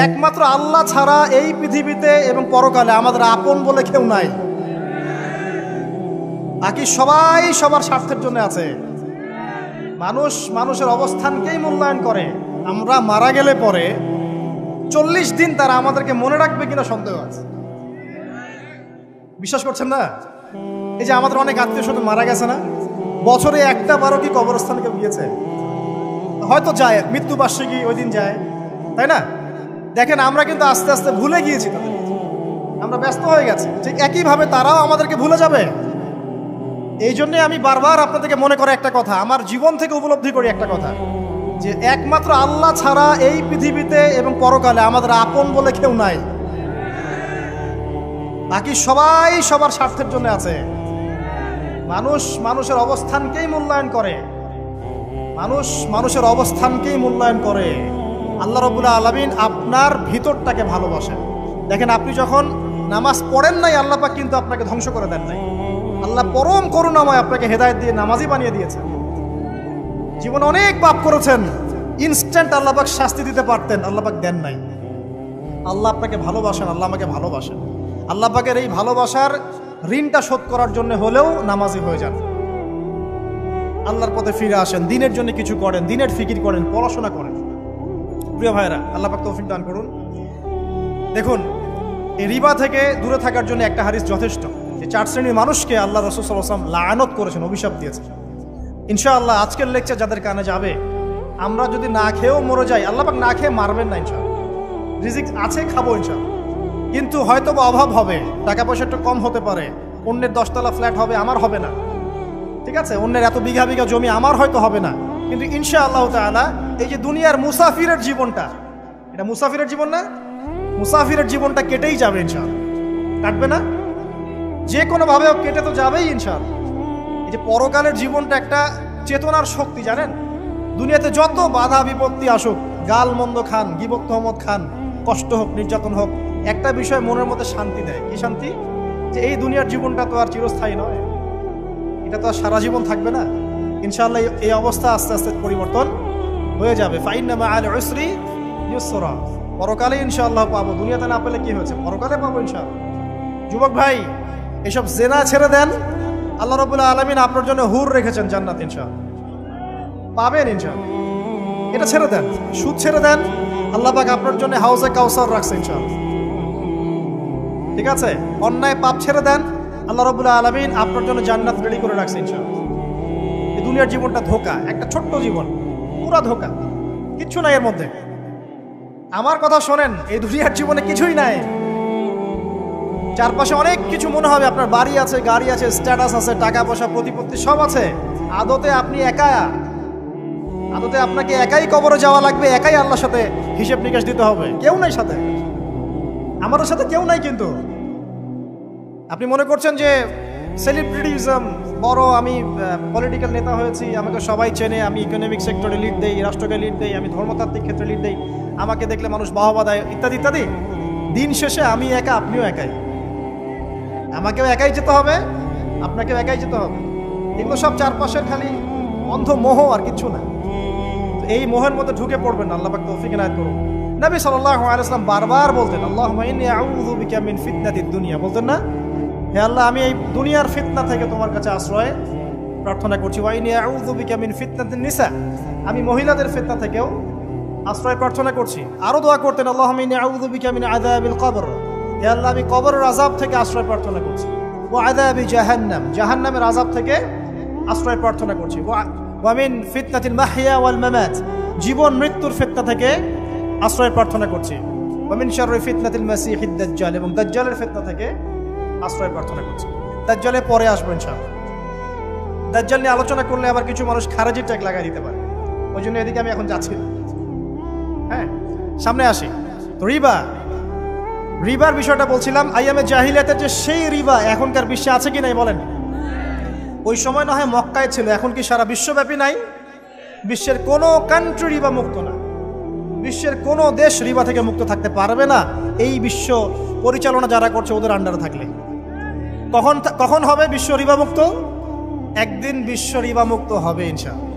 একমাত্র আল্লাহ ছাড়া এই পৃথিবীতে এবং পরকালে আমাদের আপন বলে কেউ নাই। বাকি সবাই সবার স্বার্থের জন্য আছে। মানুষ মানুষের অবস্থানকেই মূল্যায়ন করে। আমরা মারা গেলে পরে 40 দিন তারা আমাদেরকে মনে রাখবে কিনা সন্দেহ আছে। বিশ্বাস করছেন না? এই যে আমাদের অনেক আত্মীয় স্বজন মারা গেছে না, বছরে একটা বারো কি কবরস্থানে কেউ গিয়েছে? হয়তো যায়, মৃত্যুবার্ষিকী ওই দিন যায়, তাই না? দেখেন আমরা কিন্তু আস্তে আস্তে ভুলে গিয়েছি তাদের, আমরা ব্যস্ত হয়ে গেছি। ঠিক একইভাবে তারাও আমাদেরকে ভুলে যাবে। এই জন্যে আমি বারবার আপনাদেরকে মনে করে একটা কথা, আমার জীবন থেকে উপলব্ধি করি একটা কথা, যে একমাত্র আল্লাহ ছাড়া এই পৃথিবীতে এবং পরকালে আমাদের আপন বলে কেউ নাই। বাকি সবাই সবার স্বার্থের জন্য আছে। মানুষ মানুষের অবস্থানকেই মূল্যায়ন করে। মানুষ মানুষের অবস্থানকেই মূল্যায়ন করে। আল্লাহ রাব্বুল আলামিন আপনার ভিতরটাকে ভালোবাসেন। দেখেন আপনি যখন নামাজ পড়েন নাই, আল্লাহ পাক কিন্তু আপনাকে ধ্বংস করে দেন নাই। আল্লাহ পরম করুণাময় আপনাকে হেদায়েত দিয়ে নামাজি বানিয়ে দিয়েছেন। জীবনে অনেক পাপ করেছেন, ইনস্ট্যান্ট আল্লাহ পাক শাস্তি দিতে পারতেন, আল্লাহ পাক দেন নাই। আল্লাহ আপনাকে ভালোবাসেন, আল্লাহ আমাকে ভালোবাসেন। আল্লাহ পাকের এই ভালোবাসার ঋণটা শোধ করার জন্য হলেও নামাজি হয়ে যান, আল্লাহর পথে ফিরে আসেন, দিনের জন্য কিছু করেন, দিনের ফিকির করেন, পড়াশোনা করেন। প্রিয় ভাইরা, আল্লাহ পাক তৌফিক দান করুন। দেখুন, এই রিবা থেকে দূরে থাকার জন্য একটা হাদিস যথেষ্ট। যে 4 শ্রেণীর মানুষকে আল্লাহ রাসূল সাল্লাল্লাহু আলাইহি ওয়াসাল্লাম লাআনত করেছেন, অভিশাপ দিয়েছেন। ইনশাআল্লাহ আজকের লেকচার যাদের কানে যাবে, আমরা যদি না খেয়েও মরে যাই, আল্লাহ পাক না খেয়ে মারবেন না ইনশাআল্লাহ। রিজিক আছে, খাবো ইনশাআল্লাহ। কিন্তু হয়তো বা অভাব হবে, টাকা পয়সা একটু কম হতে পারে, অন্যের 10 তলা ফ্ল্যাট হবে, আমার হবে না, ঠিক আছে? অন্যের এত বিঘা বিঘা জমি আমার হয়তো হবে না। কিন্তু ইনশাআল্লাহ তাআলা এই যে দুনিয়ার মুসাফিরের জীবনটা, এটা মুসাফিরের জীবন না? মুসাফিরের জীবনটা কেটেই যাবে ইনশাআল্লাহ। কাটবে না? যে কোনোভাবে কেটে তো যাবেই ইনশাআল্লাহ। এই যে পরকালের জীবনটা একটা চেতনার শক্তি, জানেন? দুনিয়াতে যত বাধা বিপত্তি আসুক, গাল মন্দ খান, গীবত তহমত খান, কষ্ট হোক, নির্যাতন হোক, একটা বিষয় মনের মধ্যে শান্তি দেয়। কি শান্তি? যে এই দুনিয়ার জীবনটা তো আর চিরস্থায়ী নয়, এটা তো আর সারা জীবন থাকবে না। ইনশাআল্লাহ এই অবস্থা আস্তে আস্তে পরিবর্তন হয়ে যাবে। ফাইন্না মাআল উসরি ইউসরা, পরকালে ইনশাআল্লাহ পাবো। দুনিয়াতে না পেলে কি হয়েছে, পরকালে পাবো ইনশাআল্লাহ। যুবক ভাই, এসব জেনা ছেড়ে দেন, আল্লাহ রাব্বুল আলামিন আপনার জন্য হুর রেখেছেন জান্নাত, ইনশাআল্লাহ পাবেন ইনশাআল্লাহ। এটা ছেড়ে দেন, সুদ ছেড়ে দেন, আল্লাহ পাক আপনার জন্য হাউজে কাউসার রাখছে ইনশাআল্লাহ, ঠিক আছে? অন্যায় পাপ ছেড়ে দেন, আল্লাহ রাব্বুল আলামিন আপনার জন্য জান্নাত রেডি করে রাখছে ইনশাআল্লাহ। এই দুনিয়ার জীবনটা ধোঁকা, একটা ছোট্ট জীবন, পুরা ধোঁকা, কিচ্ছু নাই এর মধ্যে। আমার কথা শোনেন, এই দুনিয়ার জীবনে কিছুই নাই। চারপাশে অনেক কিছু মনে হবে, আপনার বাড়ি আছে, গাড়ি আছে, স্ট্যাটাস আছে, টাকা পয়সা, প্রতিপত্তি সব আছে। আদতে আপনি একা, আদতে আপনাকে একাই কবরে যাওয়া লাগবে, একাই আল্লাহর সাথে হিসেব নিকাশ দিতে হবে। কেউ নাই সাথে, আমাদের সাথে কেউ নাই। কিন্তু আপনি মনে করছেন যে সেলিব্রিটিজম, বড় আমি পলিটিক্যাল নেতা হয়েছি, আমাকে সবাই চেনে, আমি ইকোনমিক সেক্টরে লিড দেই, রাষ্ট্রকে লিড দেই, আমি ধর্মতাত্ত্বিক ক্ষেত্রে লিড দেই, আমাকে দেখলে মানুষ বাহবা দেয়, ইত্যাদি ইত্যাদি। দিন শেষে আমি একা, আপনিও একাই, আমাকেও একাই যেতে হবে, আপনাকেও একাই যেতে হবে। এগুলো সব চারপাশের খালি অন্ধ মোহ, আর কিছু না। এই মোহের মধ্যে ঢুকে পড়বেন না, আল্লাহ পাক তৌফিক ইনায়াত করুন। নবী সাল্লাল্লাহু আলাইহি ওয়াসাল্লাম বারবার বলতেন, আল্লাহুম্মা ইন্নী আউযু বিকা মিন ফিতনাতিদ দুনিয়া, বলতেন না? হে আল্লাহ, আমি এই দুনিয়ার ফিতনা থেকে তোমার কাছে আশ্রয় প্রার্থনা করছি। ওয়া ইন্নী আউযু বিকা মিন ফিতনাতিন নিসা, আমি মহিলাদের ফিতনা থেকেও আশ্রয় প্রার্থনা করছি। আরো দোয়া করতেন, আল্লাহুম্মা ইন্নী আউযু বিকা মিন আযাবিল কবর, হে আল্লাহ, আমি কবরের আযাব থেকে আশ্রয় প্রার্থনা করছি। ওয়া আযাবি জাহান্নাম, জাহান্নামের আযাব থেকে আশ্রয় প্রার্থনা করছি। ওয়া মিন ফিতনাতিল মাহইয়া ওয়াল মামাত, জীবন মৃত্যুর ফিতনা থেকে আশ্রয় প্রার্থনা করছি। ওয়া মিন শাররি ফিতনাতিল মাসিহিদ দাজ্জাল, এবং দাজ্জালের ফিতনা থেকে আশ্রয় প্রার্থনা করছি। দাজ্জালে পরে আসবো ইনশাআল্লাহ। দাজ্জাল নিয়ে আলোচনা করলে আবার কিছু মানুষ খারাজি ট্যাগ লাগাই দিতে পারে, ওই জন্য এদিকে আমি এখন যাচ্ছি। হ্যাঁ, সামনে আসি। তো রিবার বিষয়টা বলছিলাম। আইয়ামে জাহিলিয়াতের যে সেই রিবা এখনকার বিশ্বে আছে কি নাই বলেন? ওই সময় না হয় মক্কায় ছিল, এখন কি সারা বিশ্বব্যাপী নাই? বিশ্বের কোনো কান্ট্রি রিবা মুক্ত না, বিশ্বের কোনো দেশ রিবা থেকে মুক্ত থাকতে পারবে না, এই বিশ্ব পরিচালনা যারা করছে ওদের আন্ডারে থাকলে। কখন হবে বিশ্ব রিবা মুক্ত? একদিন বিশ্ব রিবা মুক্ত হবে ইনশাআল্লাহ।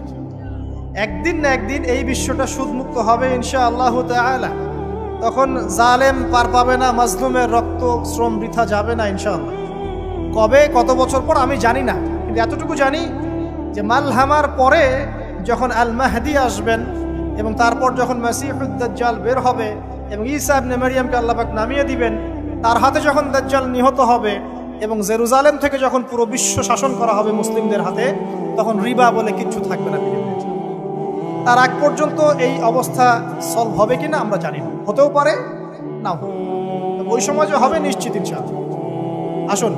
একদিন না একদিন এই বিশ্বটা সুদ মুক্ত হবে ইনশাআল্লাহু তাআলা। তখন জালেম পার পাবে না, মাজলুমের রক্ত শ্রম বৃথা যাবে না ইনশাআল্লাহ। কবে কত বছর পর আমি জানি না, কিন্তু এতটুকু জানি যে মালহামার পরে যখন আল মাহদি আসবেন এবং তারপর যখন মাসিহুদ দাজ্জাল বের হবে এবং ঈসা ইবনে মারইয়ামকে আল্লাহ পাক নামিয়ে দিবেন, তার হাতে যখন দাজ্জাল নিহত হবে এবং জেরুজালেম থেকে যখন পুরো বিশ্ব শাসন করা হবে মুসলিমদের হাতে, তখন রিবা বলে কিচ্ছু থাকবে না পৃথিবীতে। তার আগ পর্যন্ত এই অবস্থা সলভ হবে কিনা আমরা জানি না, হতেও পারে নাও হবে। ওই সময় যে হবে নিশ্চিত ইনশাআল্লাহ। আসুন,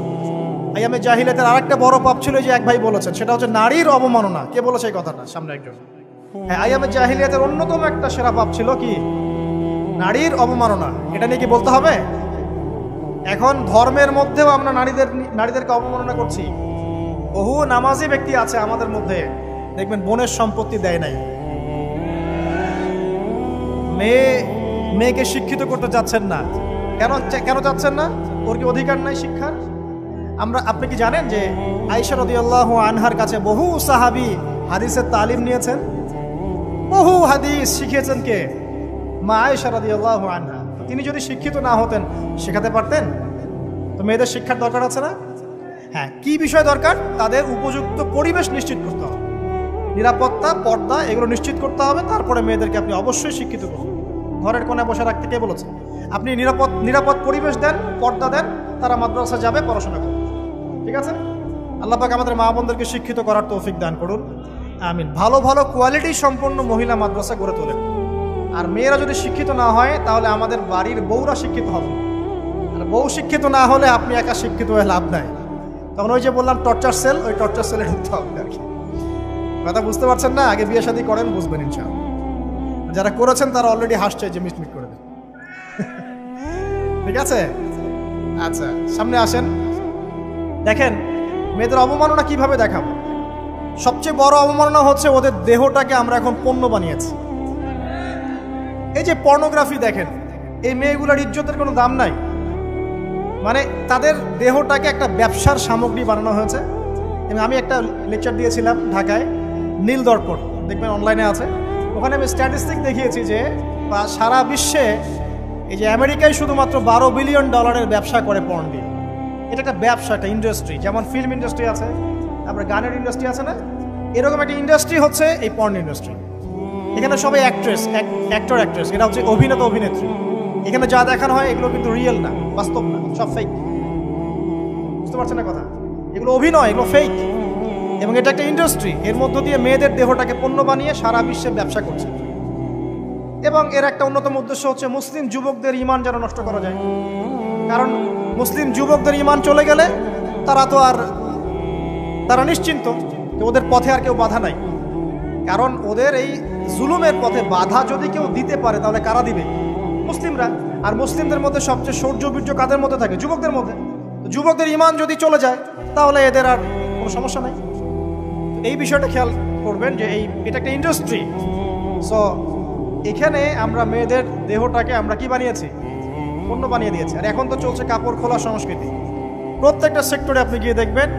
আইয়ামে জাহিলিয়াতের আরেকটা বড় পাপ ছিল যে এক ভাই বলেছেন, সেটা হচ্ছে নারীর অবমাননা। কে বলেছে এই কথাটা? সামনে একজন। হ্যাঁ, আইয়ামে জাহিলিয়াতের অন্যতম একটা সেরা পাপ ছিল কি? নারীর অবমাননা। এটা নিয়ে কি বলতে হবে? এখন ধর্মের মধ্যেও আমরা নারীদেরকে অবমাননা করছি। বহু নামাজি ব্যক্তি আছে আমাদের মধ্যে, দেখবেন বোনের সম্পত্তি দেয় নাই। মেয়েকে শিক্ষিত করতে চাচ্ছেন না। কেন চাচ্ছেন না? ওর কি অধিকার নাই শিক্ষার? আপনি কি জানেন যে আয়েশা রাদিয়াল্লাহু আনহার কাছে বহু সাহাবী হাদিসের তালিম নিয়েছেন, বহু হাদিস শিখিয়েছেন কে? মা আয়েশা রাদিয়াল্লাহু আনহা। তিনি যদি শিক্ষিত না হতেন শেখাতে পারতেন? তো মেয়েদের শিক্ষার দরকার আছে না? হ্যাঁ, কি বিষয় দরকার? তাদের উপযুক্ত পরিবেশ নিশ্চিত করতে হবে, নিরাপত্তা, পর্দা এগুলো নিশ্চিত করতে হবে। তারপরে মেয়েদেরকে আপনি অবশ্যই শিক্ষিত করুন। ঘরের কোণে বসে রাখতে কে বলেছে? আপনি নিরাপদ পরিবেশ দেন, পর্দা দেন, তারা মাদ্রাসা যাবে, পড়াশোনা করবে। ঠিক আছে? আল্লাহ পাক আমাদের মা বোনদেরকে শিক্ষিত করার তৌফিক দান করুন, আমিন। ভালো ভালো কোয়ালিটি সম্পন্ন মহিলা মাদ্রাসা গড়ে তোলেন। আর মেয়েরা যদি শিক্ষিত না হয় তাহলে আমাদের বাড়ির বউরা শিক্ষিত হবে। আর বউ শিক্ষিত না হলে আপনি একা শিক্ষিত হয়ে লাভ নাই। তখন ওই যে বললাম টর্চার সেল, ওই টর্চার সেলে ঢুকতে হবে আর কি। কথা বুঝতে পারছেন না? আগে বিয়ে শাদী করেন, বুঝবেন ইনশাআল্লাহ। যারা করেছেন তারা অলরেডি হাসছে যে মিটমিট করে দেন। ঠিক আছে? আচ্ছা, সামনে আসেন। দেখেন মেয়েদের অবমাননা কিভাবে দেখাবো। সবচেয়ে বড় অবমাননা হচ্ছে ওদের দেহটাকে আমরা এখন পণ্য বানিয়েছি। এই যে পর্নোগ্রাফি দেখেন, এই মেয়েগুলোর ইজ্জতের কোনো দাম নাই। মানে তাদের দেহটাকে একটা ব্যবসার সামগ্রী বানানো হয়েছে। এবং আমি একটা লেকচার দিয়েছিলাম ঢাকায়, নীল দর্পণ, দেখবেন অনলাইনে আছে। ওখানে আমি স্ট্যাটিস্টিক দেখিয়েছি যে সারা বিশ্বে এই যে আমেরিকায় শুধুমাত্র $12 বিলিয়ন ব্যবসা করে পর্ন দিয়ে। এটা একটা ব্যবসা, একটা ইন্ডাস্ট্রি। যেমন ফিল্ম ইন্ডাস্ট্রি আছে, তারপরে গানের ইন্ডাস্ট্রি আছে না, এরকম একটা ইন্ডাস্ট্রি হচ্ছে এই পর্ন ইন্ডাস্ট্রি। এখানে সবাই অ্যাক্টর, এরা হচ্ছে অভিনেতা, অভিনেত্রী। এখানে যা দেখানো হয় এগুলো কিন্তু রিয়েল না, বাস্তব না, সব ফেক। বুঝতে পারছেন না কথা? এগুলো অভিনয়, এগুলো ফেক। এবং এটা একটা ইন্ডাস্ট্রি, এর মধ্য দিয়ে মেয়েদের দেহটাকে পণ্য বানিয়ে সারা বিশ্বে ব্যবসা করছে। এবং এর একটা অন্যতম উদ্দেশ্য হচ্ছে মুসলিম যুবকদের ঈমান যেন নষ্ট করা যায়। কারণ মুসলিম যুবকদের ঈমান চলে গেলে তারা নিশ্চিন্ত যে ওদের পথে আর কেউ বাধা নাই। কারণ ওদের এই জুলুমের পথে বাধা যদি কেউ দিতে পারে তাহলে কারা দিবে? মুসলিমরা। আর মুসলিমদের মধ্যে সবচেয়ে শৌর্য বীর্য কাদের মধ্যে থাকে? যুবকদের মধ্যে। যুবকদের ঈমান যদি চলে যায় তাহলে এদের আর কোনো সমস্যা নাই। এই বিষয়টা খেয়াল করবেন যে এটা একটা ইন্ডাস্ট্রি। সো এখানে আমরা মেয়েদের দেহটাকে আমরা কি বানিয়েছি? পণ্য বানিয়ে দিয়েছি। আর এখন তো চলছে কাপড় খোলা সংস্কৃতি। প্রত্যেকটা সেক্টরে আপনি গিয়ে দেখবেন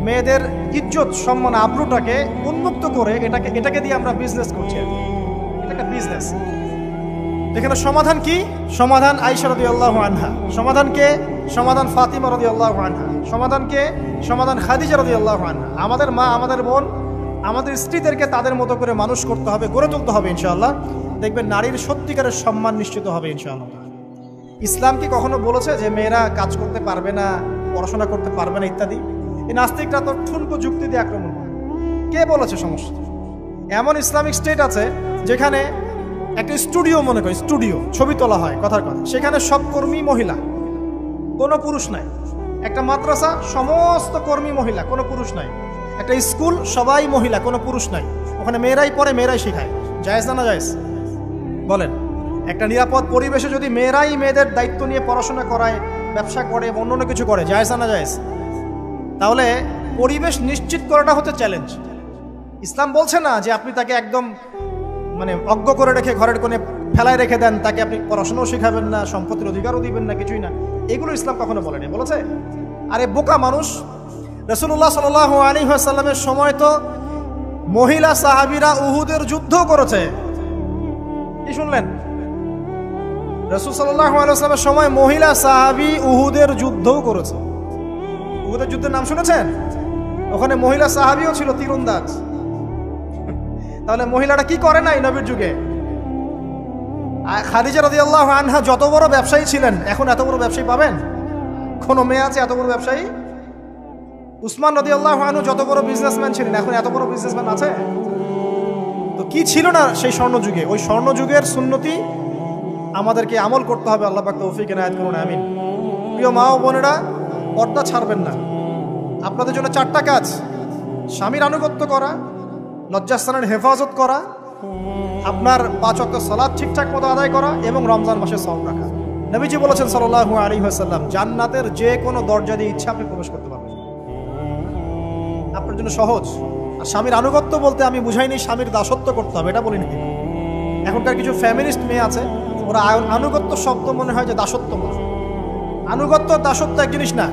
মেয়েদের ইজ্জত, সম্মান, আব্রুটাকে উন্মুক্ত করে এটাকে দিয়ে আমরা বিজনেস করছি। এটা একটা বিজনেস। এখানে সমাধান কি? সমাধান আয়েশা রাদিয়াল্লাহু আনহা। সমাধান কে? সমাধান ফাতিমা রাদিয়াল্লাহু আনহা। সমাধান কে? সমাধান খাদিজা রাদিয়াল্লাহু আনহা। আমাদের মা, আমাদের বোন, আমাদের স্ত্রীদেরকে তাদের মতো করে মানুষ করতে হবে, গড়ে তুলতে হবে ইনশাআল্লাহ। দেখবেন নারীর সত্যিকারের সম্মান নিশ্চিত হবে ইনশাআল্লাহ। ইসলাম কি কখনো বলেছে যে মেয়েরা কাজ করতে পারবে না, পড়াশোনা করতে পারবে না ইত্যাদি? এই নাস্তিকরা তো ঠুনকো যুক্তি দিয়ে আক্রমণ করে। কে বলেছে সমস্যা? এমন ইসলামিক স্টেট আছে যেখানে একটা স্টুডিও, মনে করি স্টুডিও, ছবি তোলা হয়, কথার কথা, সেখানে সব কর্মী মহিলা, কোনো পুরুষ নাই। একটা মাদ্রাসা, সমস্ত কর্মী মহিলা, কোনো পুরুষ নাই। একটা স্কুল, সবাই মহিলা, কোনো পুরুষ নাই। ওখানে মেয়েরাই পড়ে, মেয়েরাই শেখায়। জায়েজ না জায়েজ বলেন? একটা নিরাপদ পরিবেশে যদি মেয়েরাই মেয়েদের দায়িত্ব নিয়ে পড়াশোনা করায়, ব্যবসা করে, অন্য কিছু করে, জায়েজ না জায়েজ? তাহলে পরিবেশ নিশ্চিত করাটা হচ্ছে চ্যালেঞ্জ। ইসলাম বলছে না যে আপনি তাকে একদম অজ্ঞ করে রেখে ঘরের কোণে ফেলায় রেখে দেন, তাকে আপনি পড়াশোনাও শেখাবেন না, সম্পত্তির অধিকারও দিবেন না, কিছুই না। এগুলো ইসলাম কখনো বলেনি। বলেছে? আরে বোকা মানুষ! রাসূলুল্লাহ সাল্লাল্লাহু আলাইহি ওয়াসাল্লামের সময় তো মহিলা সাহাবীরা উহুদের যুদ্ধ করেছে। কি শুনলেন? রাসূল সাল্লাল্লাহু আলাইহি ওয়াসাল্লামের সময় মহিলা সাহাবী উহুদের যুদ্ধও করেছে। উহুদের যুদ্ধের নাম শুনেছেন? ওখানে মহিলা সাহাবীও ছিল তীরন্দাজ। তাহলে মহিলাটা কি করে নাই নবীর যুগে? খাদিজা রাদিয়াল্লাহু আনহা যত বড় ব্যবসায়ী ছিলেন, এখন এত বড় ব্যবসায়ী পাবেন? কোন মেয়ে আছে এত বড় ব্যবসায়ী? উসমান রাদিয়াল্লাহু আনহু যত বড় বিজনেসম্যান ছিলেন, এখন এত বড় বিজনেসম্যান আছে? তো কি ছিল না সেই স্বর্ণযুগে? ওই স্বর্ণযুগের সুন্নতি আমাদেরকে আমল করতে হবে। আল্লাহ পাক তৌফিক এনায়েত করুন, আমিন। প্রিয় মা ও বোনেরা, পর্দা ছাড়বেন না। আপনাদের জন্য 4টা কাজ: স্বামীর আনুগত্য করা, লজ্জাস্থানের হেফাজত করা, আপনার 5 ওয়াক্ত সালাত ঠিকঠাক মতো আদায় করা এবং রমজান মাসে সওম রাখা। নবীজি বলেছেন সাল্লাল্লাহু আলাইহি ওয়াসাল্লাম, জান্নাতের যে কোনো দরজা দিয়ে ইচ্ছা আপনি প্রবেশ করতে পারবেন। আপনার জন্য সহজ। আর স্বামীর আনুগত্য বলতে আমি বুঝাইনি স্বামীর দাসত্ব করতে হবে, এটা বলিনি। এখনকার কিছু ফ্যামিলিস্ট মেয়ে আছে, ওরা আনুগত্য শব্দ মনে হয় যে দাসত্ব বলে। আনুগত্য দাসত্ব এক জিনিস না।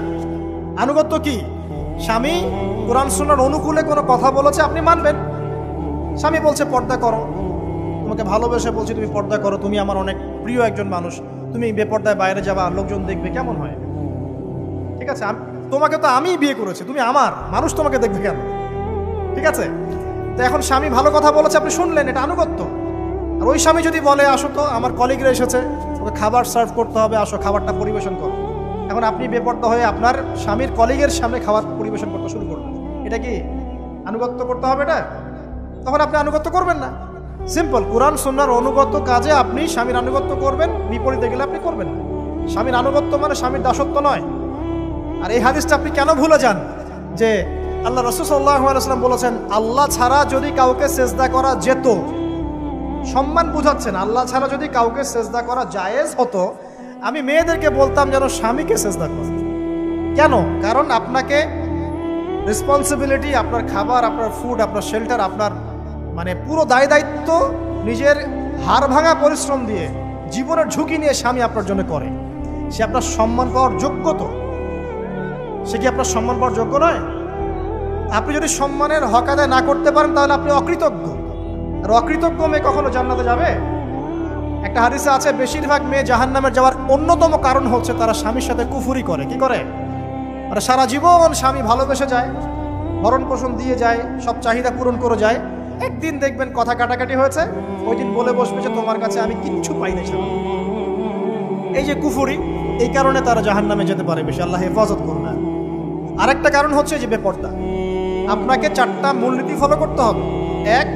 আনুগত্য কি? স্বামী কোরআন সুন্নাহর অনুকূলে কোনো কথা বলেছে, আপনি মানবেন। স্বামী বলছে পর্দা করো, তোমাকে ভালোবেসে বলছি তুমি পর্দা করো, তুমি আমার অনেক প্রিয় একজন মানুষ, তুমি বেপর্দায় বাইরে যাবা, লোকজন দেখবে, কেমন হয়? ঠিক আছে, তোমাকে তো আমি বিয়ে করেছি, তুমি আমার মানুষ, তোমাকে দেখবে কেন? ঠিক আছে, তো এখন স্বামী ভালো কথা বলেছে, আপনি শুনলেন, এটা আনুগত্য। আর ওই স্বামী যদি বলে আসো তো আমার কলিগরা এসেছে, ওকে খাবার সার্ভ করতে হবে, আসো খাবারটা পরিবেশন করো, এখন আপনি বেপর্দা হয়ে আপনার স্বামীর কলিগের সামনে খাবার পরিবেশন করতে শুরু করবেন, এটা কি আনুগত্য করতে হবে? এটা তখন আপনি আনুগত্য করবেন না। সিম্পল, কোরআন সুন্নাহর অনুগত কাজে আপনি স্বামীর আনুগত্য করবেন, বিপরীতে গেলে আপনি করবেন না। স্বামীর আনুগত্য মানে স্বামীর দাসত্ব নয়। আর এই হাদিসটা আপনি কেন ভুলে যান যে আল্লাহ রাসূল সাল্লাল্লাহু আলাইহি ওয়াসাল্লাম বলেছেন, আল্লাহ ছাড়া যদি কাউকে সেজদা করা যেত, সম্মান বুঝাচ্ছেন, আল্লাহ ছাড়া যদি কাউকে সেজদা করা জায়েজ হতো, আমি মেয়েদেরকে বলতাম যেন স্বামীকে সেজদা করে। কেন? কারণ আপনাকে রেসপন্সিবিলিটি, আপনার খাবার, আপনার ফুড, আপনার শেল্টার, আপনার মানে পুরো দায় দায়িত্ব নিজের হাড় ভাঙা পরিশ্রম দিয়ে, জীবনের ঝুঁকি নিয়ে স্বামী আপনার জন্য করে। সে আপনার সম্মান পাওয়ার যোগ্য তো? সে কি আপনার সম্মান পাওয়ার যোগ্য নয়? আপনি যদি সম্মানের হক আদায় না করতে পারেন তাহলে আপনি অকৃতজ্ঞ। আর অকৃতজ্ঞ মেয়ে কখনো জান্নাতে যাবে? একটা হাদিসে আছে, বেশিরভাগ মেয়ে জাহান্নামের যাওয়ার অন্যতম কারণ হচ্ছে তারা স্বামীর সাথে কুফরি করে। কি করে? মানে সারা জীবন স্বামী ভালোবেসে যায়, ভরণ পোষণ দিয়ে যায়, সব চাহিদা পূরণ করে যায়, একদিন দেখবেন কথা কাটাকাটি হয়েছে, ওই দিন বলে বসবে যে তোমার কাছে আমি কিচ্ছু পাই না। এই যে কুফরি, এই কারণে তারা জাহান্নামে যেতে পারে বেশি। আল্লাহ হেফাজত করুন। আরেকটা কারণ হচ্ছে যে বেপর্দা। আপনাকে 4টা মূলনীতি ফলো করতে হবে। 1,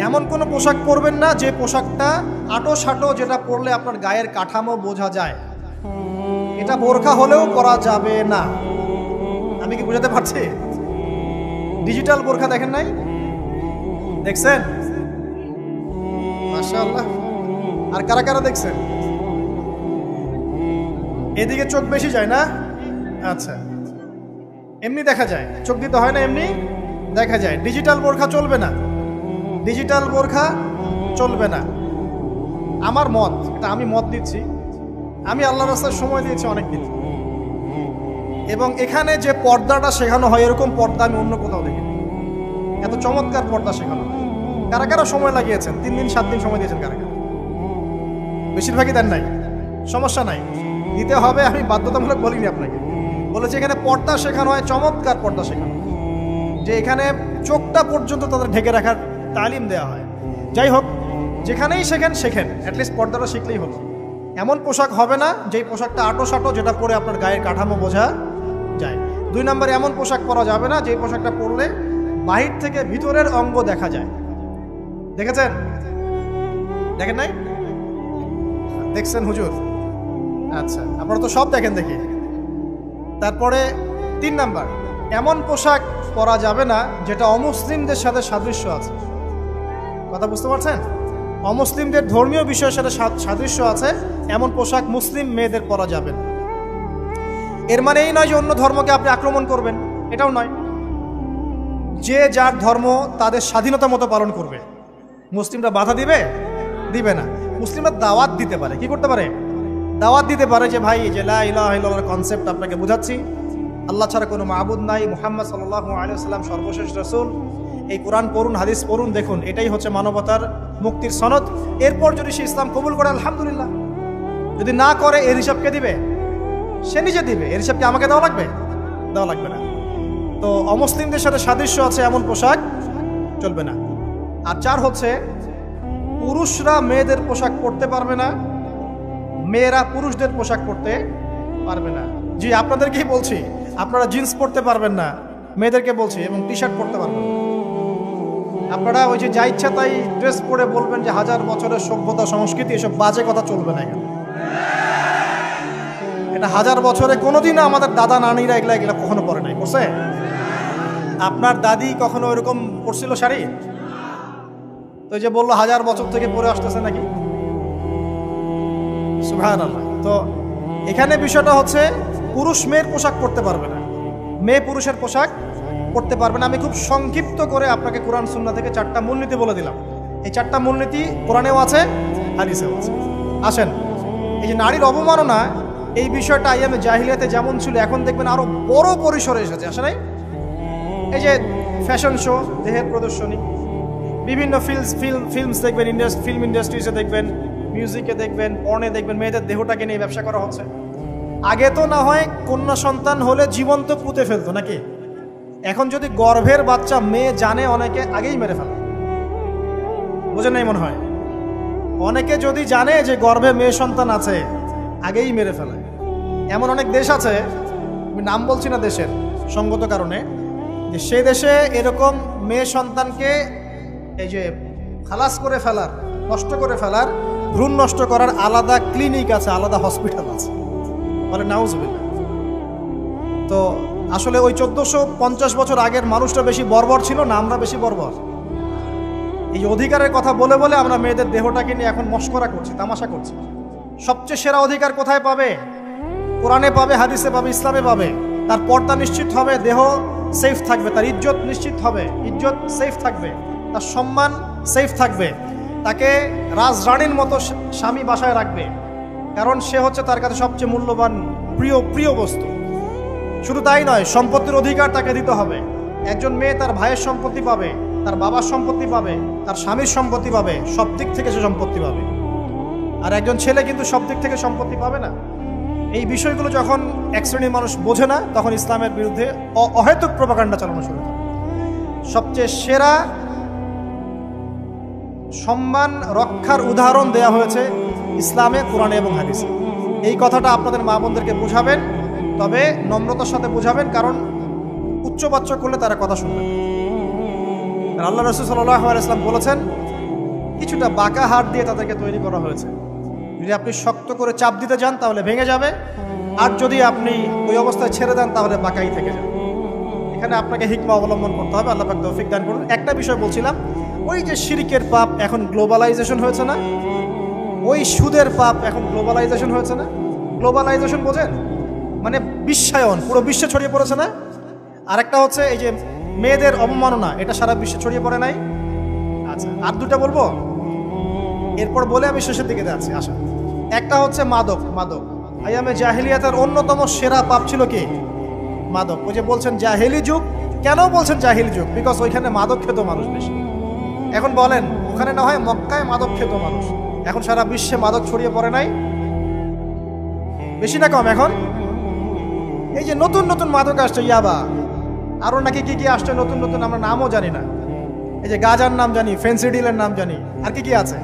এমন কোনো পোশাক পরবেন না যে পোশাকটা আটো সাটো, যেটা পরলে আপনার গায়ের কাঠামো বোঝা যায়। এটা বোরখা হলেও পরা যাবে না। আমি কি বুঝাতে পারছি? ডিজিটাল বোরখা দেখেন নাই? দেখছেন? মাশাআল্লাহ। আর কারা কারা দেখছেন? এদিকে চোখ বেশি যায় না? আচ্ছা, এমনি দেখা যায়, চোখ দিতে হয় না, এমনি দেখা যায়। ডিজিটাল বোরখা চলবে না, ডিজিটাল বোরখা চলবে না। আমার মত, এটা আমি মত দিচ্ছি, আমি আল্লাহর রাস্তায় সময় দিয়েছি অনেক দিন, এবং এখানে যে পর্দাটা শেখানো হয় এরকম পর্দা আমি অন্য কোথাও দেখিনি। এত চমৎকার পর্দা শেখানো হয়। কারা কারা সময় লাগিয়েছেন? 3 দিন 7 দিন সময় দিয়েছেন কারা কারা? বেশিরভাগই দেন নাই, সমস্যা নাই, দিতে হবে। আমি বাধ্যতামূলক বলিনি আপনাকে, বলেছি এখানে পর্দা শেখানো হয়, চমৎকার পর্দা শেখানো হয়, যে এখানে চোখটা পর্যন্ত তাদের ঢেকে রাখার তালিম দেওয়া হয়। যাই হোক, যেখানেই শেখেন অ্যাটলিস্ট পর্দাটা শিখলেই হলো। এমন পোশাক হবে না যেই পোশাকটা আটো সাটো, যেটা পরে আপনার গায়ের কাঠামো বোঝা যায়। 2 নম্বরে এমন পোশাক পরা যাবে না যেই পোশাকটা পরলে বাহির থেকে ভিতরের অঙ্গ দেখা যায়। দেখেছেন? দেখেন নাই? দেখছেন হুজুর? আচ্ছা, আপনারা তো সব দেখেন দেখি। তারপরে 3 নাম্বার, এমন পোশাক পরা যাবে না যেটা অমুসলিমদের সাথে সাদৃশ্য আছে। কথা বুঝতে পারছেন? অমুসলিমদের ধর্মীয় বিষয়ের সাথে সাদৃশ্য আছে এমন পোশাক মুসলিম মেয়েদের পরা যাবে না। এর মানে এই নয় যে অন্য ধর্মকে আপনি আক্রমণ করবেন, এটাও নয়। যে যার ধর্ম তাদের স্বাধীনতা মতো পালন করবে। মুসলিমরা বাধা দিবে? দিবে না। মুসলিমরা দাওয়াত দিতে পারে। কি করতে পারে? দাওয়াত দিতে পারে যে ভাই, যে লা ইলাহা ইল্লাল্লাহর কনসেপ্ট আপনাকে বুঝাচ্ছি, আল্লাহ ছাড়া কোনো মাবুদ নাই, মুহাম্মদ সাল্লাল্লাহু আলাইহি ওয়াসাল্লাম সর্বশেষ রাসূল, এই কোরআন পড়ুন, হাদিস পড়ুন, দেখুন এটাই হচ্ছে মানবতার মুক্তির সনদ। এরপর যদি সে ইসলাম কবুল করে আলহামদুলিল্লাহ, যদি না করে এর হিসাব কে দিবে? সে নিজে দিবে। এর হিসাব কি আমাকে দেওয়া লাগবে? দেওয়া লাগবে না। তো অমুসলিমদের সাথে সাদৃশ্য আছে এমন পোশাক চলবে না। আর 4 হচ্ছে পুরুষরা মেয়েদের পোশাক পরতে পারবে না, মেয়েরা পুরুষদের পোশাক পরতে পারবে না। জি, আপনাদেরকেই বলছি, আপনারা জিন্স পরতে পারবেন না, মেয়েদেরকে বলছি, এবং টি শার্ট পরতে পারবেন না। আপনারা ওই যে যা ইচ্ছা তাই ড্রেস পরে বলবেন যে 1000 বছরের সভ্যতা সংস্কৃতি, এসব বাজে কথা চলবে না এখানে। এটা 1000 বছরে কোনোদিনও আমাদের দাদা নানিরা এগুলা কখনো পরে নাই। পড়ছে? আপনার দাদি কখনো ওইরকম পরছিল শাড়ি? তো যে বললো 1000 বছর থেকে পরে আসতেছে নাকি? সুবহানাল্লাহ। তো এখানে বিষয়টা হচ্ছে পুরুষ মেয়ের পোশাক পরতে পারবে না, মেয়ে পুরুষের পোশাক পরতে পারবে না। আমি খুব সংক্ষিপ্ত করে আপনাকে কোরআন সুন্নাহ থেকে 4টা মূলনীতি বলে দিলাম। এই 4টা মূলনীতি কোরআনেও আছে, হাদিসেও আছে। আসেন, এই যে নারীর অবমাননা, এই বিষয়টা আইয়ামে জাহিলিয়াতে যেমন ছিল, এখন দেখবেন আরো বড় পরিসরে এসেছে। আসে নাই? এই যে ফ্যাশন শো, দেহের প্রদর্শনী, বিভিন্ন ফিল্মস দেখবেন, ফিল্ম ইন্ডাস্ট্রিজে দেখবেন, মিউজিকে দেখবেন, পর্নে দেখবেন, মেয়েদের দেহটাকে নিয়ে ব্যবসা করা হচ্ছে। আগে তো না হয় কন্যা সন্তান হলে জীবন্ত পুঁতে ফেলতো নাকি? এখন যদি গর্ভের বাচ্চা মেয়ে জানে, অনেকে আগেই মেরে ফেলে। বুঝেন নাই মনে হয়? অনেকে যদি জানে যে গর্ভে মেয়ে সন্তান আছে, আগেই মেরে ফেলে। এমন অনেক দেশ আছে, আমি নাম বলছি না দেশের সঙ্গত কারণে, যে সেই দেশে এরকম মেয়ে সন্তানকে এই যে খালাস করে ফেলার, নষ্ট করে ফেলার, ভ্রূণ নষ্ট করার আলাদা ক্লিনিক আছে, আলাদা হসপিটাল আছে। বলে নাউজুবিল্লাহ। তো আসলে ওই 1450 বছর আগের মানুষটা বেশি বর্বর ছিল না, আমরা বেশি বর্বর? এই অধিকারের কথা বলে বলে আমরা মেয়েদের দেহটাকে নিয়ে এখন মস্করা করছি, তামাশা করছি। সবচেয়ে সেরা অধিকার কোথায় পাবে? কোরআনে পাবে, হাদিসে পাবে, ইসলামে পাবে। তার পর্দা নিশ্চিত হবে, দেহ সেফ থাকবে, তার ইজ্জত নিশ্চিত হবে, ইজ্জত সেফ থাকবে, তার সম্মান সেফ থাকবে, তাকে রাজরানীর মতো স্বামী বাসায় রাখবে, কারণ সে হচ্ছে তার কাছে সবচেয়ে মূল্যবান প্রিয় বস্তু। শুধু তাই নয়, সম্পত্তির অধিকার তাকে দিতে হবে। একজন মেয়ে তার ভাইয়ের সম্পত্তি পাবে, তার বাবার সম্পত্তি পাবে, তার স্বামীর সম্পত্তি পাবে, সব দিক থেকে সে সম্পত্তি পাবে। আর একজন ছেলে কিন্তু সব দিক থেকে সম্পত্তি পাবে না। এই বিষয়গুলো যখন এক শ্রেণীর মানুষ বোঝে না, তখন ইসলামের বিরুদ্ধে অহেতুক প্রপাগান্ডা চালানো শুরু করে। সবচেয়ে সেরা সম্মান রক্ষার উদাহরণ দেয়া হয়েছে ইসলামে, কোরআনে এবং হাদিসে। এই কথাটা আপনাদের মা বোনদেরকে বুঝাবেন, তবে নম্রতার সাথে বুঝাবেন, কারণ উচ্চবাচ্য করলে তারা কথা শুনবে। আল্লাহ রাসূল সাল্লাল্লাহু আলাইহি ওয়াসাল্লাম বলেছেন, কিছুটা বাঁকা হাত দিয়ে তাদেরকে তৈরি করা হয়েছে। যদি আপনি শক্ত করে চাপ দিতে যান তাহলে ভেঙে যাবে, আর যদি আপনি ওই অবস্থায় ছেড়ে দেন তাহলে বাঁকাই থেকে যাবে। এখানে আপনাকে হিকমা অবলম্বন করতে হবে। আল্লাহ পাক তৌফিক দান করুন। একটা বিষয় বলছিলাম, ওই যে শিরকের পাপ এখন গ্লোবালাইজেশন হয়েছে না, ওই সুদের পাপ এখন গ্লোবালাইজেশন হয়েছে না। গ্লোবালাইজেশন বোঝেন? মানে বিশ্বায়ন, পুরো বিশ্বে ছড়িয়ে পড়েছে না। আর একটা হচ্ছে এই যে মেয়েদের অবমাননা, এটা সারা বিশ্বে ছড়িয়ে পড়ে নাই? আচ্ছা, আর দুটা বলবো, এরপর বলে আমি শেষের দিকে যাচ্ছি। আচ্ছা, একটা হচ্ছে মাদক। আইয়ামে জাহিলিয়াতের অন্যতম সেরা পাপ ছিল কি? মাদক। ওই যে বলছেন জাহিলি যুগ, কেন বলছেন জাহিলি যুগ? বিকজ ওইখানে মাদক খেত মানুষ বেশি। এখন বলেন, ওখানে না হয় মক্কায় মাদক খেত মানুষ, এখন সারা বিশ্বে মাদক ছড়িয়ে পড়ে নাই? বেশি না কম? এখন এই যে নতুন নতুন মাদক আসছে, ইয়াবা, আরো নাকি কি কি আসছে নতুন নতুন, আমরা নামও জানি না। এই যে গাজার নাম জানি, ফেন্সিডিলের নাম জানি, আর কি কি আছে?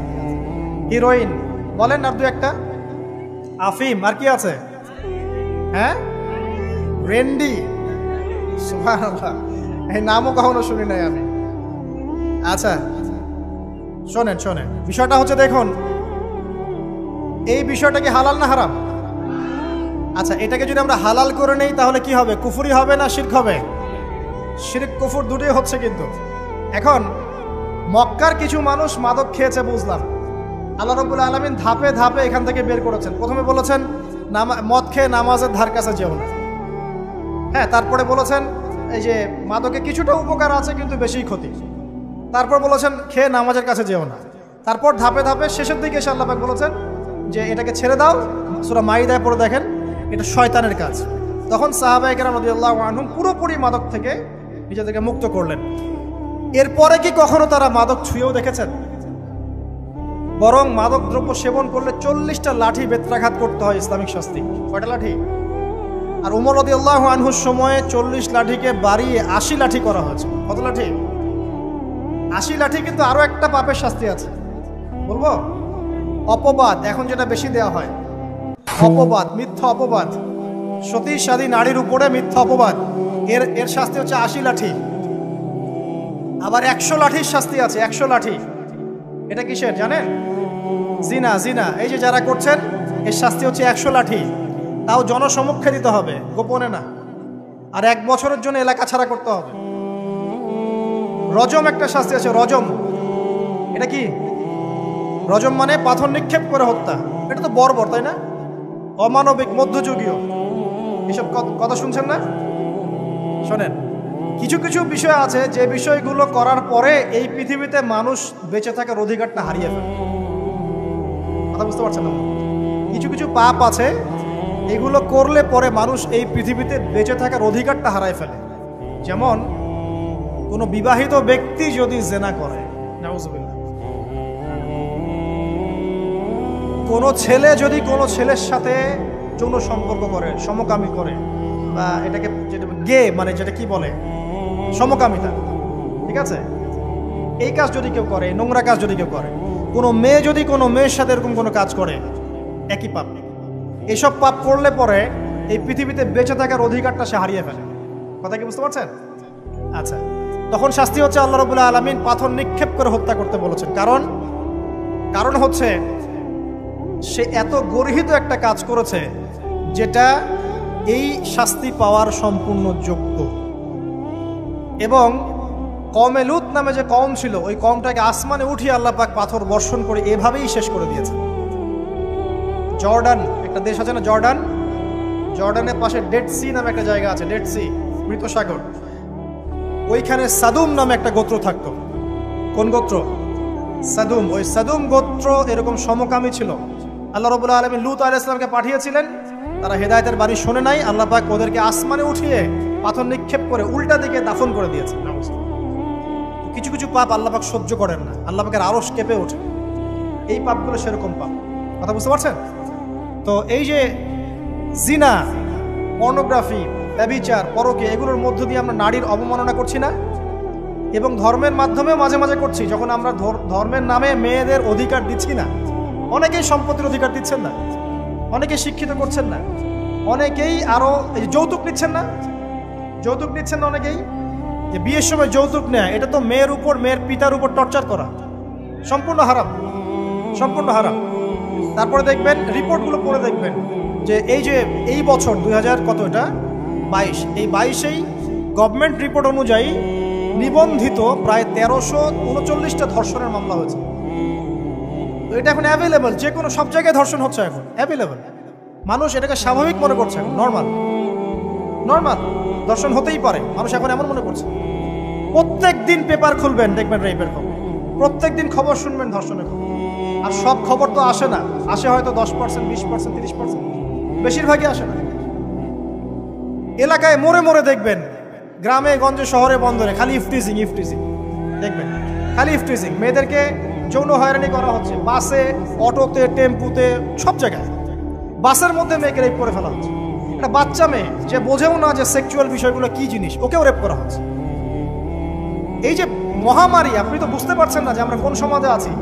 হিরোইন বলেন, আর দু একটা, আফিম, আর কি আছে? হ্যাঁ, রেন্ডি। সুবহানাল্লাহ, এই নামও কখনো শুনি নাই আমি। আচ্ছা শোনেন, বিষয়টা হচ্ছে, দেখুন এই বিষয়টা কি হালাল না হারাম? আচ্ছা, এটাকে যদি আমরা হালাল করে নেই তাহলে কি হবে? কুফরি হবে না শিরক হবে? শিরক কুফর দুটোই হচ্ছে। কিন্তু এখন মক্কার কিছু মানুষ মাদক খেয়েছে বুঝলাম, আল্লাহ রাব্বুল আলামিন ধাপে ধাপে এখান থেকে বের করেছেন। প্রথমে বলেছেন মদ খেয়ে নামাজের ধার কাছে যেও না। হ্যাঁ, তারপরে বলেছেন এই যে মাদকে কিছুটা উপকার আছে কিন্তু বেশি ক্ষতি। তারপর বলেছেন খেয়ে নামাজের কাছে যেও না। তারপর ধাপে ধাপে শেষের দিকে এসে আল্লাহ পাক বলেছেন যে এটাকে ছেড়ে দাও। সূরা মাইদায় পড়ে দেখেন, এটা শয়তানের কাজ। তখন সাহাবায়ে কেরাম রাদিয়াল্লাহু আনহুম পুরোপুরি মাদক থেকে নিজেদেরকে মুক্ত করলেন। এরপরে কি কখনো তারা মাদক ছুঁয়েও দেখেছেন? বরং মাদকদ্রব্য সেবন করলে 40টা লাঠি বেত্রাঘাত করতে হয় ইসলামিক শাস্তি। কয়টা লাঠি? আর উমর রাদিয়াল্লাহু আনহুর সময়ে 40 লাঠিকে বাড়িয়ে 80 লাঠি করা হয়েছে। কত লাঠি? 80 লাঠি। কিন্তু আরো একটা পাপের শাস্তি আছে, বলবো? অপবাদ। এখন যেটা বেশি দেওয়া হয়, অপবাদ, মিথ্যা অপবাদ, সতী সাদী নারীর উপরে মিথ্যা অপবাদ, এর শাস্তি হচ্ছে 80 লাঠি। আবার 100 লাঠির শাস্তি আছে, 100 লাঠি। এটা কিসের জানেন? জিনা। জিনা এই যে যারা করছেন, এর শাস্তি হচ্ছে 100 লাঠি। তাও জনসমক্ষে দিতে হবে, গোপনে না। আর 1 বছরের জন্য এলাকা ছাড়া করতে হবে। রজম একটা শাস্তি আছে, রজম। এটা কি? রজম মানে পাথর নিক্ষেপ করে হত্যা। এটা তো বর্বর, তাই না? অমানবিক, মধ্যযুগীয়। এসব কথা শুনছেন না? শোনেন, কিছু কিছু বিষয় আছে যে বিষয়গুলো করার পরে এই পৃথিবীতে মানুষ বেঁচে থাকার অধিকারটা হারিয়ে ফেলে। কথা বুঝতে পারছেন না? কিছু কিছু পাপ আছে, এগুলো করলে পরে মানুষ এই পৃথিবীতে বেঁচে থাকার অধিকারটা হারায় ফেলে। যেমন কোনো বিবাহিত ব্যক্তি যদি জেনা করে, নাউজুবিল্লাহ, কোনো ছেলে যদি কোনো ছেলের সাথে যৌন সম্পর্ক করে, সমকামী করে, বা এটাকে যেটা গে মানে যেটা কি বলে, সমকামিতা, ঠিক আছে? এই কাজ যদি কেউ করে, নোংরা কাজ যদি কেউ করে, কোনো মেয়ে যদি কোনো মেয়ের সাথে এরকম কোনো কাজ করে, একই পাপ। এসব পাপ করলে পরে এই পৃথিবীতে বেঁচে থাকার অধিকারটা সে হারিয়ে ফেলে। কথা কি বুঝতে পারছেন? আচ্ছা, তখন শাস্তি হচ্ছে আল্লাহ রাব্বুল আলামিন পাথর নিক্ষেপ করে হত্যা করতে বলেছেন। কারণ হচ্ছে সে এত গর্হিত একটা কাজ করেছে যেটা এই শাস্তি পাওয়ার সম্পূর্ণ যোগ্য। এবং কওমে লূত নামে যে কওম ছিল, ওই কওমটাকে আসমানে উঠিয়ে আল্লাহ পাক পাথর বর্ষণ করে এভাবেই শেষ করে দিয়েছে। জর্ডান একটা দেশ আছে না, জর্ডান? জর্ডানের পাশে ডেড সি নামে একটা জায়গা আছে, ডেড সি, মৃত সাগর। ওইখানে সাদুম নামে একটা গোত্র থাকতো। কোন গোত্র? সাদুম। ওই সাদুম গোত্র এরকম সমকামী ছিল। আল্লাহ রাব্বুল আলামিন লূত আলাইহিস সালামকে পাঠিয়েছিলেন, তারা হেদায়েতের বাণী শোনে নাই। আল্লাহ পাক ওদেরকে আসমানে উঠিয়ে পাথর নিক্ষেপ করে উল্টা দিকে দাফন করে দিয়েছে। কিছু কিছু পাপ আল্লাহ পাক সহ্য করেন না, আল্লাহ পাকের আরশ কেঁপে ওঠে। এই পাপগুলো সেরকম পাপ। কথা বুঝতে পারছেন? তো এই যে জিনা, পর্নোগ্রাফি, ব্যভিচার, পরকে, এগুলোর মধ্য দিয়ে আমরা নারীর অবমাননা করছি না? এবং ধর্মের মাধ্যমেও মাঝে মাঝে করছি, যখন আমরা ধর্মের নামে মেয়েদের অধিকার দিচ্ছি না। অনেকেই সম্পত্তির অধিকার দিচ্ছেন না, অনেকে শিক্ষিত করছেন না, অনেকেই আরো যৌতুক নিচ্ছেন না। যৌতুক নিচ্ছেন না অনেকেই। যে বিয়ের সময় যৌতুক নেয়, এটা তো মেয়ের উপর, মেয়ের পিতার উপর টর্চার করা, সম্পূর্ণ হারাম, সম্পূর্ণ হারাম। তারপরে দেখবেন, রিপোর্টগুলো পড়ে দেখবেন যে এই বছর 2022, এই 22-এই গভর্নমেন্ট রিপোর্ট অনুযায়ী নিবন্ধিত প্রায় 1339টা ধর্ষণের মামলা হয়েছে। এটা এখন অ্যাভেলেবল, যে কোনো সব জায়গায় ধর্ষণ হচ্ছে, এখন অ্যাভেলেবল। মানুষ এটাকে স্বাভাবিক মনে করছে, নর্মাল ধর্ষণ হতেই পারে, মানুষ এখন এমন মনে করছে। প্রত্যেক দিন পেপার খুলবেন, দেখবেন রেপের খবর। প্রত্যেক দিন খবর শুনবেন ধর্ষণের খবর। আর সব খবর তো আসে না, আসে হয়তো 10%, 20%, 30%, বেশিরভাগই আসে না। এলাকায় মোড়ে মোড়ে দেখবেন, গ্রামে গঞ্জে শহরে বন্দরে খালি ইফটিজিং দেখবেন, খালি ইফটিজিং। মেয়েদেরকে যৌন হয়রানি করা হচ্ছে, বাসে, অটোতে, টেম্পুতে, সব জায়গায়। বাসের মধ্যে মেয়েকে রেপ করে ফেলা হচ্ছে। একটা বাচ্চা মেয়ে যে বোঝেও না যে সেক্সুয়াল বিষয়গুলো কি জিনিস, ওকেও রেপ করা হচ্ছে। এই যে মহামারী, আপনি তো বুঝতে পারছেন না যে আমরা কোন সমাজে আছি।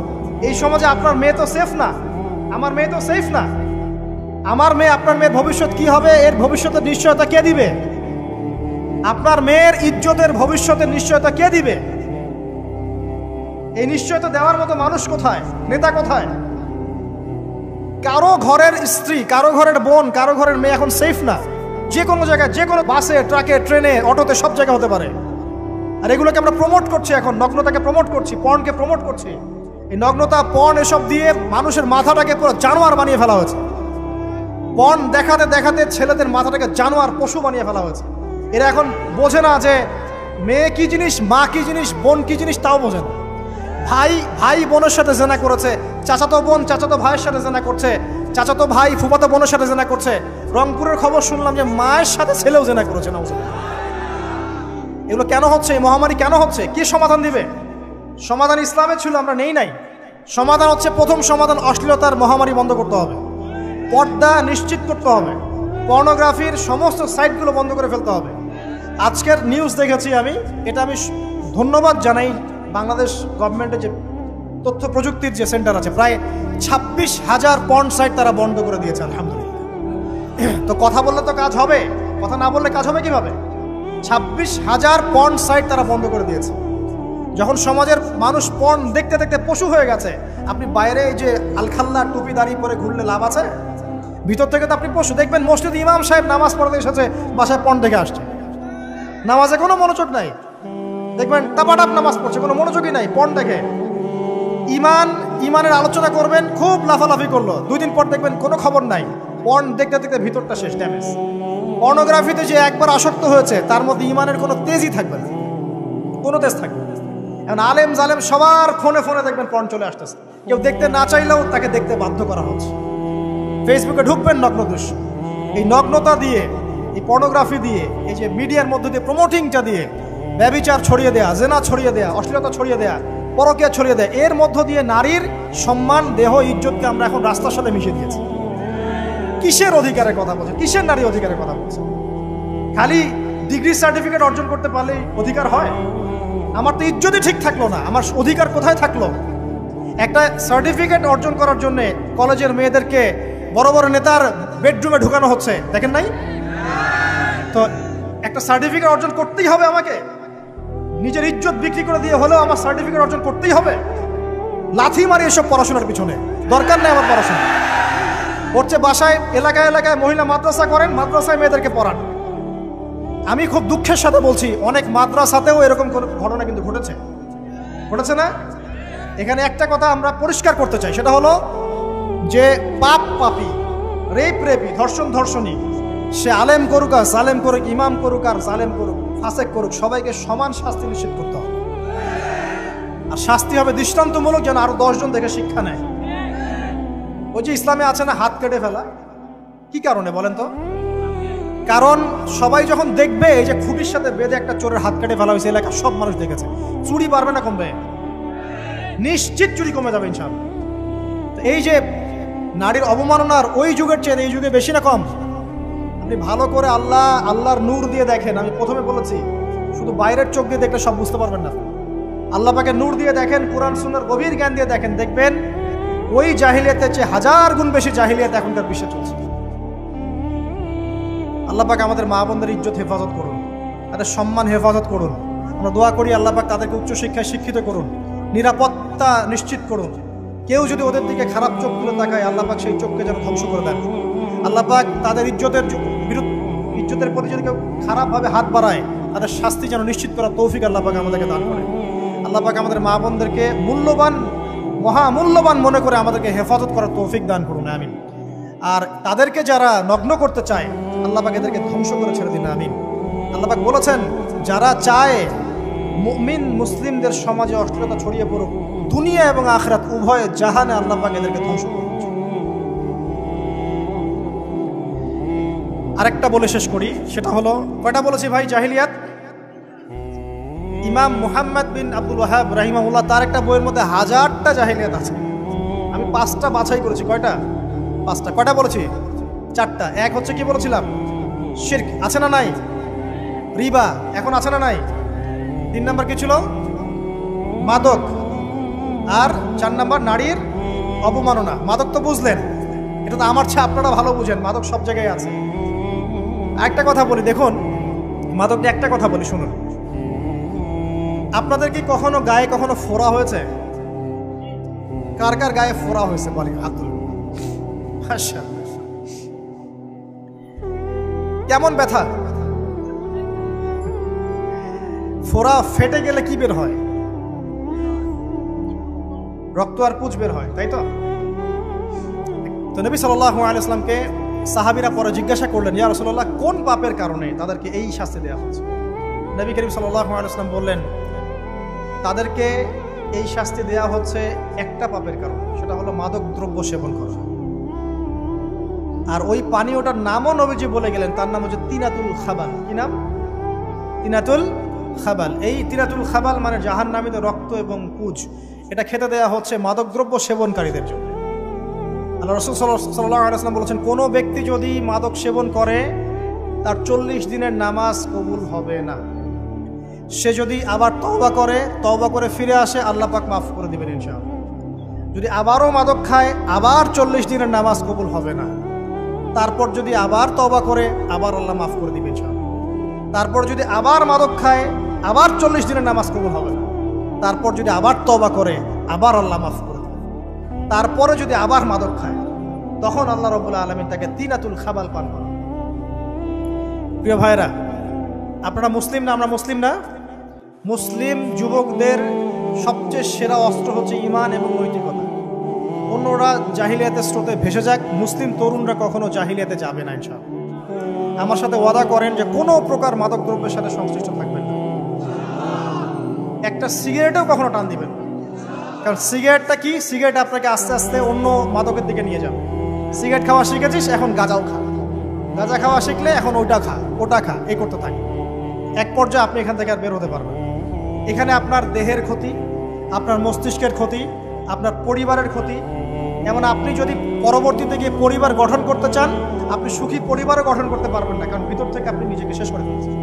এই সমাজে আপনার মেয়ে তো সেফ না, আমার মেয়ে তো সেফ না। আমার মেয়ে, আপনার মেয়ের ভবিষ্যৎ কি হবে, এর ভবিষ্যতের নিশ্চয়তা কে দিবে? আপনার মেয়ের ইজ্জতের ভবিষ্যতের নিশ্চয়তা কে দিবে? এই নিশ্চয়তা দেওয়ার মতো মানুষ কোথায়, নেতা কোথায়? কারো ঘরের স্ত্রী, কারো ঘরের বোন, কারো ঘরের মেয়ে এখন সেফ না। যে কোনো জায়গায়, যে কোনো বাসে, ট্রাকে, ট্রেনে, অটোতে, সব জায়গায় হতে পারে। আর এগুলোকে আমরা প্রমোট করছি, এখন নগ্নতাকে প্রমোট করছি, পর্নকে প্রমোট করছি। এই নগ্নতা, পর্ন, এসব দিয়ে মানুষের মাথাটাকে পুরো জানোয়ার বানিয়ে ফেলা হয়েছে। পর্ন দেখাতে দেখাতে ছেলেদের মাথাটাকে জানোয়ার, পশু বানিয়ে ফেলা হয়েছে। এরা এখন বোঝে না যে মেয়ে কি জিনিস, মা কি জিনিস, বোন কি জিনিস, তাও বোঝে না। ভাই বোনের সাথে জেনা করেছে, চাচাতো বোন চাচাতো ভাইয়ের সাথে জেনা করছে, চাচাতো ভাই ফুফাতো বোনের সাথে জেনা করছে। রংপুরের খবর শুনলাম যে মায়ের সাথে ছেলেও জেনা করেছে। না, এগুলো কেন হচ্ছে? এই মহামারী কেন হচ্ছে? কি সমাধান দিবে? সমাধান ইসলামে ছিল, আমরা নেই নাই। সমাধান হচ্ছে, প্রথম সমাধান অশ্লীলতার মহামারী বন্ধ করতে হবে, পর্দা নিশ্চিত করতে হবে, পর্নোগ্রাফির সমস্ত সাইটগুলো বন্ধ করে ফেলতে হবে। আজকের নিউজ দেখেছি আমি, এটা আমি ধন্যবাদ জানাই বাংলাদেশ গভর্নমেন্টের যে তথ্য প্রযুক্তির যে সেন্টার আছে, প্রায় 26,000 পর্ন সাইট তারা বন্ধ করে দিয়েছে, আলহামদুলিল্লাহ। তো কথা বললে তো কাজ হবে, কথা না বললে কাজ হবে কিভাবে? 26,000 পর্ন সাইট তারা বন্ধ করে দিয়েছে। যখন সমাজের মানুষ পর্ন দেখতে দেখতে পশু হয়ে গেছে, আপনি বাইরে এই যে আলখাল্লা টুপি দাঁড়িয়ে পরে ঘুরলে লাভ আছে? ভিতর থেকে তো আপনি পশু। দেখবেন মসজিদ ইমাম সাহেব নামাজ পড়তে এসেছে, বাসায় পর্ন দেখে আসছে, নামাজে কোনো মনোযোগ নাই। দেখবেন টাপাটাপ নামাজ পড়ছে, কোনো মনোযোগই নাই, পর্ন দেখে। ইমানের আলোচনা করবেন, খুব লাফালাফি করলো, 2 দিন পর দেখবেন কোনো খবর নাই, পর্ন দেখতে দেখতে ভিতরটা শেষ, ড্যামেজ। পর্নোগ্রাফিতে যে একবার আসক্ত হয়েছে, তার মধ্যে ইমানের কোনো তেজই থাকবে না, কোনো তেজ থাকবে না। এখন আলেম জালেম সবার ফোনে ফোনে দেখবেন পর্ন চলে আসতেছে, কেউ দেখতে না চাইলেও তাকে দেখতে বাধ্য করা হচ্ছে। ফেসবুকে ঢুকবেন, নগ্ন দৃশ্য। এই নগ্নতা দিয়ে, এই পর্নোগ্রাফি দিয়ে, এই যে মিডিয়ার মধ্যে দিয়ে প্রমোটিংটা দিয়ে ব্যভিচার ছড়িয়ে দেয়া, জেনা ছড়িয়ে দেয়া, অশ্লীলতা ছড়িয়ে দেয়া, পরকীয়া ছড়িয়ে দেয়, এর মধ্য দিয়ে নারীর সম্মান, দেহ, ইজ্জতকে আমরা এখন রাস্তার সাথে মিশিয়ে দিয়েছি। কিসের অধিকারের কথা বলছে? কিসের নারী অধিকারের কথা বলছে? খালি ডিগ্রি সার্টিফিকেট অর্জন করতে পারলেই অধিকার হয়? আমার তো ইজ্জতই ঠিক থাকলো না, আমার অধিকার কোথায় থাকলো? একটা সার্টিফিকেট অর্জন করার জন্য কলেজের মেয়েদেরকে বড় বড় নেতার বেডরুমে ঢুকানো হচ্ছে, দেখেন নাই? তো একটা সার্টিফিকেট অর্জন করতেই হবে আমাকে, নিজের ইজ্জত বিক্রি করে দিয়ে হলেও আমার সার্টিফিকেট অর্জন করতেই হবে। লাথি মারি এসব পড়াশোনার পিছনে, দরকার নেই আমার পড়াশোনা। পড়ছে বাসায়, এলাকায় এলাকায় মহিলা মাদ্রাসা করেন, মাদ্রাসায় মেয়েদেরকে পড়ান। আমি খুব দুঃখের সাথে বলছি, অনেক মাদ্রাসাতেও এরকম ঘটনা কিন্তু ঘটেছে না? এখানে একটা কথা আমরা পরিষ্কার করতে চাই, সেটা হলো যে পাপী, রেপি, ধর্ষণী, সে আলেম করুক আর জালেম করুক, ইমাম করুক আর জালেম করুক, ফাসেক করুক, সবাইকে সমান শাস্তি নিশ্চিত করতে হবে। আর শাস্তি হবে দৃষ্টান্তমূলক, যেন আরো 10 জন দেখে শিক্ষা নেয়। ওই যে ইসলামে আছে না হাত কেটে ফেলা, কি কারণে বলেন তো? কারণ সবাই যখন দেখবে এই যে খুঁটির সাথে বেঁধে একটা চোরের হাত কেটে ফেলা হয়েছে, এলাকার সব মানুষ দেখেছে, চুরি বাড়বে না কমবে? নিশ্চিত চুরি কমে যাবে ইনশাআল্লাহ। তো এই যে নারীর অবমাননার ওই যুগের চেয়ে এই যুগে বেশি না কম? আপনি ভালো করে আল্লাহর নূর দিয়ে দেখেন। আমি প্রথমে বলেছি, শুধু বাইরের চোখ দিয়ে দেখলে সব বুঝতে পারবেন না। আল্লাহ পাকে নূর দিয়ে দেখেন, কোরআন সুন্নাহর গভীর জ্ঞান দিয়ে দেখেন, দেখবেন ওই জাহিলিয়াতের চেয়ে 1000 গুণ বেশি জাহিলিয়াত এখনকার বিশ্বে চলছে। আল্লাহ পাক আমাদের মা বোনদের ইজ্জত হেফাজত করুন, তাদের সম্মান হেফাজত করুন। আমরা দোয়া করি আল্লাহ পাক তাদেরকে উচ্চশিক্ষায় শিক্ষিত করুন, নিরাপত্তা নিশ্চিত করুন। কেউ যদি ওদের দিকে খারাপ চোখ তুলে তাকায়, আল্লাহ পাক সেই চোখকে যেন ধ্বংস করে দেন। আল্লাহ পাক তাদের ইজ্জতের প্রতি যদি কেউ খারাপভাবে হাত বাড়ায়, তাদের শাস্তি যেন নিশ্চিত করার তৌফিক আল্লাহ পাক আমাদেরকে দান করেন। আল্লাহ পাক আমাদের মা বোনদেরকে মহামূল্যবান মনে করে আমাদেরকে হেফাজত করার তৌফিক দান করুন, আমিন। আর তাদেরকে যারা নগ্ন করতে চায়, আল্লাহ পাক এদেরকে ধ্বংস করে ছেড়ে দিন, আমিন। আল্লাহ পাক বলেছেন, যারা চায় মুমিন মুসলিমদের সমাজে অশ্লীলতা ছড়িয়ে পড়ুক, দুনিয়া এবং আখিরাত উভয় জাহানে আল্লাহ পাক এদেরকে ধ্বংস করুন। আরেকটা বলে শেষ করি, সেটা হলো, কয়টা বলেছি ভাই জাহিলিয়াত? ইমাম মুহাম্মদ বিন আব্দুল ওয়াহাব রাহিমাহুল্লাহ, তার একটা বইয়ের মধ্যে 1000টা জাহিলিয়াত আছে। আমি 5টা বাছাই করেছি। কয়টা? 5টা। কয়টা বলেছি? 4টা। এক হচ্ছে কি বলেছিলাম? শিরক, আছে না নাই? রিবা এখন আছে না নাই? 3 নাম্বার কি ছিল? মাদক। আর 4 নাম্বার নারীর অবমাননা। মাদক তো বুঝলেন, এটা তো আমার চেয়ে আপনারা ভালো বুঝেন, মাদক সব জায়গায় আছে। একটা কথা বলি, দেখুন মাদক নিয়ে একটা কথা বলি, শুনুন। আপনাদের কি কখনো গায়ে কখনো ফোড়া হয়েছে? কার কার গায়ে ফোড়া হয়েছে বলি, হাত তুলুন। আচ্ছা, কেমন ব্যথা? ফোড়া ফেটে গেলে কি বের হয়? রক্ত আর পুঁজ বের হয়, তাই তো? তো নবী সাল্লাল্লাহু আলাইহি ওয়াসাল্লামকে সাহাবীরা পরে জিজ্ঞাসা করলেন, ইয়া রাসূলুল্লাহ, কোন পাপের কারণে তাদেরকে এই শাস্তি দেওয়া হচ্ছে? নবী করিম সাল্লাল্লাহু আলাইহি ওয়াসাল্লাম বললেন, তাদেরকে এই শাস্তি দেওয়া হচ্ছে একটা পাপের কারণে, সেটা হলো মাদক দ্রব্য সেবন করা। আর ওই পানীয়টার নামও নবীজি বলে গেলেন, তার নাম হচ্ছে তিনাতুল খাবাল। কি নাম? তিনাতুল খাবাল। এই তিনাতুল খাবাল মানে জাহান্নামীদের রক্ত এবং পুঁজ। এটা খেতে দেয়া হচ্ছে মাদকদ্রব্য সেবনকারীদের জন্য। আল্লাহ রাসূল সাল্লাল্লাহু আলাইহি ওয়াসাল্লাম বলেছেন, কোনো ব্যক্তি যদি মাদক সেবন করে তার 40 দিনের নামাজ কবুল হবে না। সে যদি আবার তওবা করে ফিরে আসে, আল্লাহ পাক মাফ করে দিবেন ইনশাআল্লাহ। যদি আবারও মাদক খায়, আবার 40 দিনের নামাজ কবুল হবে না। তারপর যদি আবার তওবা করে, আবার আল্লাহ মাফ করে দিবেন ইনশাআল্লাহ। তারপর যদি আবার মাদক খায়, আবার 40 দিনের নামাজ কবুল হবে না। তারপর যদি আবার তওবা করে, আবার আল্লাহ মাফ করে দেবেন। তারপরে যদি আবার মাদক খায়, তখন আল্লাহ রাব্বুল আলামিন তাকে তিনাতুল খাবাল পান করান। প্রিয় ভাইরা, আপনারা মুসলিম না? আমরা মুসলিম না? মুসলিম যুবকদের সবচেয়ে সেরা অস্ত্র হচ্ছে ঈমান এবং নৈতিকতা। অন্যরা জাহিলিয়াতের স্রোতে ভেসে যাক, মুসলিম তরুণরা কখনো জাহিলিয়াতে যাবে না ইনশাআল্লাহ। আমার সাথে ওয়াদা করেন যে কোনো প্রকার মাদক দ্রব্যের সাথে সংশ্লিষ্ট থাকবেন না। একটা সিগারেটেও কখনো টান দিবেন না। কারণ সিগারেটটা কি? সিগারেট আপনাকে আস্তে আস্তে অন্য মাদকের দিকে নিয়ে যাবে। সিগারেট খাওয়া শিখেছিস, এখন গাঁজাও খা। গাঁজা খাওয়া শিখলে এখন ওটা খা, এই করতে থাকে। এক পর্যায়ে আপনি এখান থেকে আর বের হতে পারবেন। এখানে আপনার দেহের ক্ষতি, আপনার মস্তিষ্কের ক্ষতি, আপনার পরিবারের ক্ষতি। এমন আপনি যদি পরবর্তীতে গিয়ে পরিবার গঠন করতে চান, আপনি সুখী পরিবারও গঠন করতে পারবেন না, কারণ ভিতর থেকে আপনি নিজেকে শেষ করে ফেলছেন।